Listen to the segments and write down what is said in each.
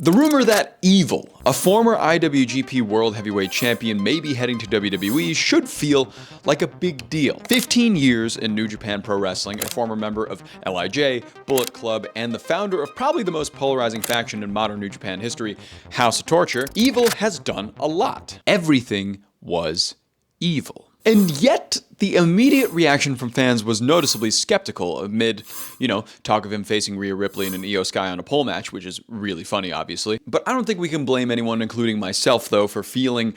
The rumor that Evil, a former IWGP World Heavyweight Champion, may be heading to WWE should feel like a big deal. 15 years in New Japan Pro Wrestling, a former member of LIJ, Bullet Club, and the founder of probably the most polarizing faction in modern New Japan history, House of Torture, Evil has done a lot. Everything was evil. And yet, the immediate reaction from fans was noticeably skeptical amid, talk of him facing Rhea Ripley in an Io Sky on a pole match, which is really funny, obviously. But I don't think we can blame anyone, including myself, though, for feeling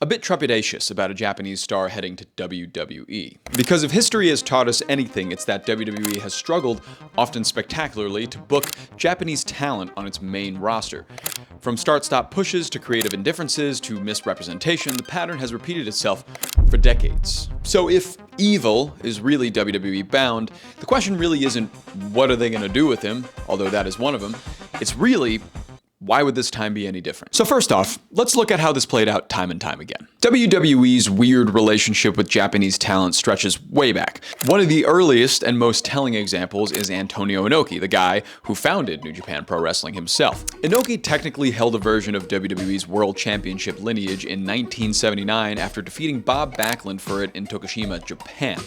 a bit trepidatious about a Japanese star heading to WWE. Because if history has taught us anything, it's that WWE has struggled, often spectacularly, to book Japanese talent on its main roster. From start-stop pushes to creative indifferences to misrepresentation, the pattern has repeated itself for decades. So if Evil is really WWE bound, the question really isn't what are they going to do with him, although that is one of them. It's really, why would this time be any different? So first off, let's look at how this played out time and time again. WWE's weird relationship with Japanese talent stretches way back. One of the earliest and most telling examples is Antonio Inoki, the guy who founded New Japan Pro Wrestling himself. Inoki technically held a version of WWE's World Championship lineage in 1979 after defeating Bob Backlund for it in Tokushima, Japan.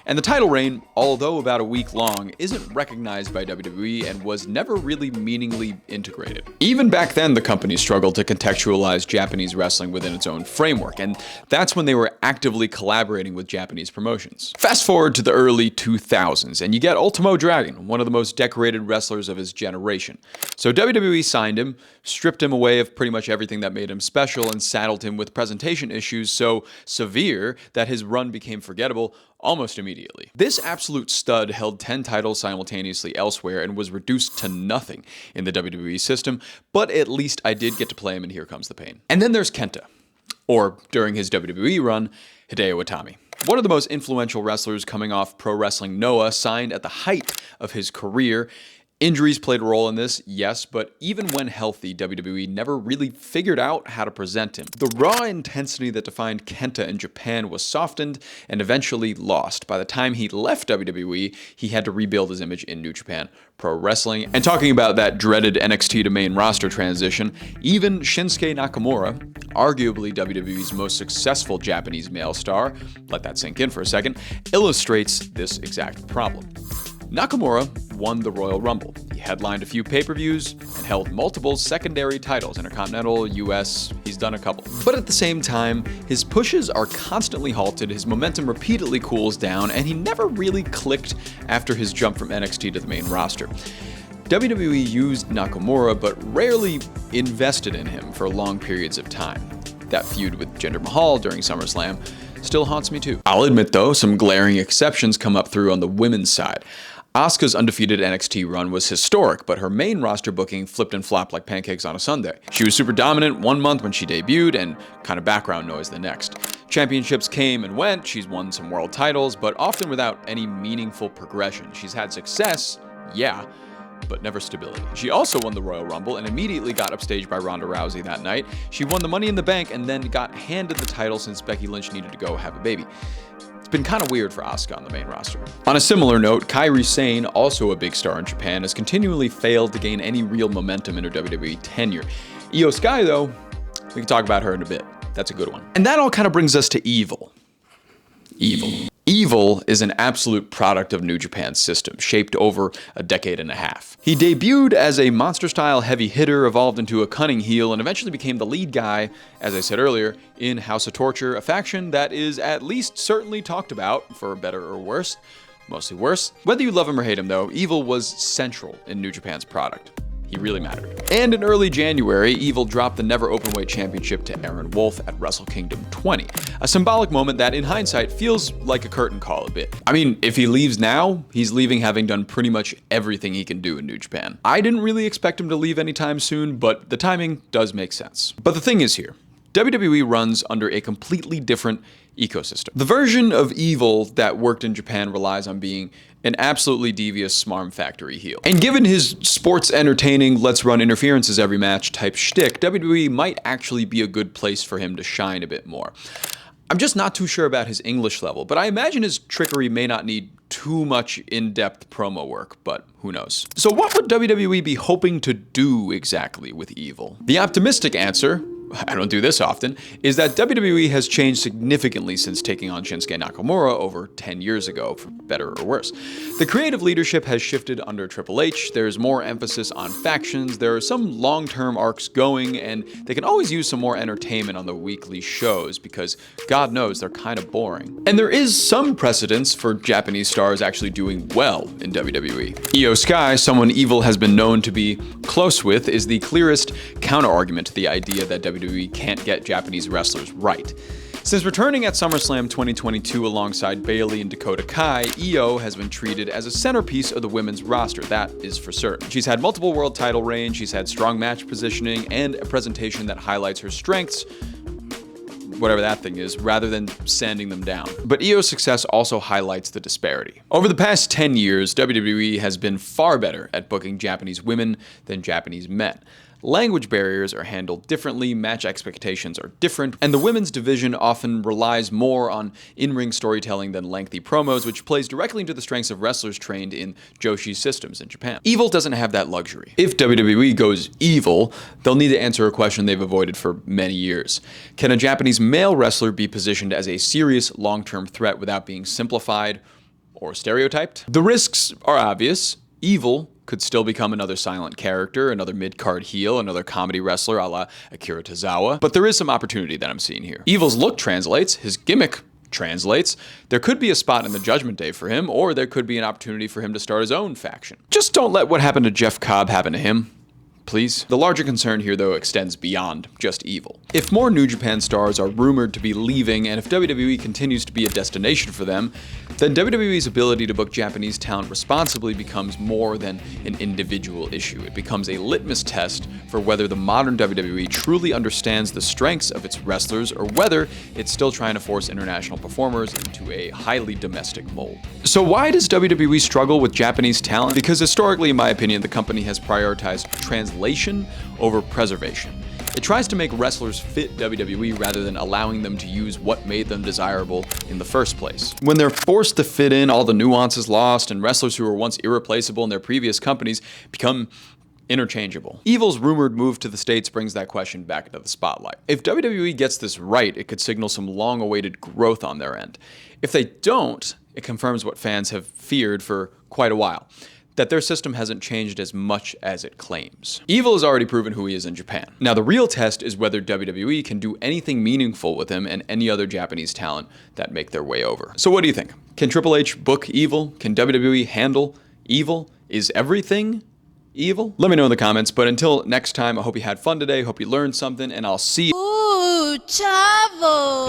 And the title reign, although about a week long, isn't recognized by WWE and was never really meaningfully integrated. Even back then, the company struggled to contextualize Japanese wrestling within its own framework, and that's when they were actively collaborating with Japanese promotions. Fast forward to the early 2000s, and you get Ultimo Dragon, one of the most decorated wrestlers of his generation. So WWE signed him, stripped him away of pretty much everything that made him special, and saddled him with presentation issues so severe that his run became forgettable almost immediately. This absolute stud held 10 titles simultaneously elsewhere and was reduced to nothing in the WWE system, but at least I did get to play him in Here Comes the Pain. And then there's KENTA, or during his WWE run, Hideo Itami. One of the most influential wrestlers coming off Pro Wrestling Noah, signed at the height of his career. Injuries played a role in this, yes, but even when healthy, WWE never really figured out how to present him. The raw intensity that defined KENTA in Japan was softened and eventually lost. By the time he left WWE, he had to rebuild his image in New Japan Pro Wrestling. And talking about that dreaded NXT to main roster transition, even Shinsuke Nakamura, arguably WWE's most successful Japanese male star, let that sink in for a second, illustrates this exact problem. Nakamura won the Royal Rumble. He headlined a few pay-per-views and held multiple secondary titles, Intercontinental, US, he's done a couple. But at the same time, his pushes are constantly halted, his momentum repeatedly cools down, and he never really clicked after his jump from NXT to the main roster. WWE used Nakamura, but rarely invested in him for long periods of time. That feud with Jinder Mahal during SummerSlam still haunts me too. I'll admit though, some glaring exceptions come up through on the women's side. Asuka's undefeated NXT run was historic, but her main roster booking flipped and flopped like pancakes on a sundae. She was super dominant one month when she debuted and kind of background noise the next. Championships came and went, she's won some world titles, but often without any meaningful progression. She's had success, yeah, but never stability. She also won the Royal Rumble and immediately got upstaged by Ronda Rousey that night. She won the Money in the Bank and then got handed the title since Becky Lynch needed to go have a baby. It's been kind of weird for Asuka on the main roster. On a similar note, Kairi Sane, also a big star in Japan, has continually failed to gain any real momentum in her WWE tenure. Io Sky, though, we can talk about her in a bit. That's a good one. And that all kind of brings us to Evil. Evil is an absolute product of New Japan's system, shaped over a decade and a half. He debuted as a monster-style heavy hitter, evolved into a cunning heel, and eventually became the lead guy, as I said earlier, in House of Torture, a faction that is at least certainly talked about, for better or worse, mostly worse. Whether you love him or hate him though, Evil was central in New Japan's product. He really mattered. And in early January, Evil dropped the Never Openweight Championship to Aaron Wolf at Wrestle Kingdom 20. A symbolic moment that, in hindsight, feels like a curtain call a bit. I mean, if he leaves now, he's leaving having done pretty much everything he can do in New Japan. I didn't really expect him to leave anytime soon, but the timing does make sense. But the thing is here, WWE runs under a completely different ecosystem. The version of Evil that worked in Japan relies on being an absolutely devious smarm factory heel. And given his sports entertaining, let's run interferences every match type shtick, WWE might actually be a good place for him to shine a bit more. I'm just not too sure about his English level, but I imagine his trickery may not need too much in-depth promo work, but who knows. So what would WWE be hoping to do exactly with Evil? The optimistic answer, I don't do this often, is that WWE has changed significantly since taking on Shinsuke Nakamura over 10 years ago, for better or worse. The creative leadership has shifted under Triple H, there's more emphasis on factions, there are some long-term arcs going, and they can always use some more entertainment on the weekly shows because God knows they're kind of boring. And there is some precedence for Japanese stars actually doing well in WWE. Io Sky, someone Evil has been known to be close with, is the clearest counter-argument to the idea that WWE can't get Japanese wrestlers right. Since returning at SummerSlam 2022 alongside Bayley and Dakota Kai, Io has been treated as a centerpiece of the women's roster, that is for certain. She's had multiple world title reigns, she's had strong match positioning, and a presentation that highlights her strengths, whatever that thing is, rather than sanding them down. But Io's success also highlights the disparity. Over the past 10 years, WWE has been far better at booking Japanese women than Japanese men. Language barriers are handled differently, match expectations are different, and the women's division often relies more on in-ring storytelling than lengthy promos, which plays directly into the strengths of wrestlers trained in Joshi systems in Japan. Evil doesn't have that luxury. If WWE goes evil, they'll need to answer a question they've avoided for many years. Can a Japanese male wrestler be positioned as a serious long-term threat without being simplified or stereotyped? The risks are obvious. Evil could still become another silent character, another mid-card heel, another comedy wrestler a la Akira Tozawa. But there is some opportunity that I'm seeing here. Evil's look translates, his gimmick translates. There could be a spot in the Judgment Day for him, or there could be an opportunity for him to start his own faction. Just don't let what happened to Jeff Cobb happen to him, please. The larger concern here, though, extends beyond just Evil. If more New Japan stars are rumored to be leaving, and if WWE continues to be a destination for them, then WWE's ability to book Japanese talent responsibly becomes more than an individual issue. It becomes a litmus test for whether the modern WWE truly understands the strengths of its wrestlers, or whether it's still trying to force international performers into a highly domestic mold. So why does WWE struggle with Japanese talent? Because historically, in my opinion, the company has prioritized translation over preservation. It tries to make wrestlers fit WWE rather than allowing them to use what made them desirable in the first place. When they're forced to fit in, all the nuance is lost, and wrestlers who were once irreplaceable in their previous companies become interchangeable. Evil's rumored move to the States brings that question back into the spotlight. If WWE gets this right, it could signal some long-awaited growth on their end. If they don't, it confirms what fans have feared for quite a while, that their system hasn't changed as much as it claims. Evil has already proven who he is in Japan. Now the real test is whether WWE can do anything meaningful with him and any other Japanese talent that make their way over. So what do you think? Can Triple H book Evil? Can WWE handle Evil? Is everything evil? Let me know in the comments, but until next time, I hope you had fun today, hope you learned something, and I'll see you. Ooh, chavo!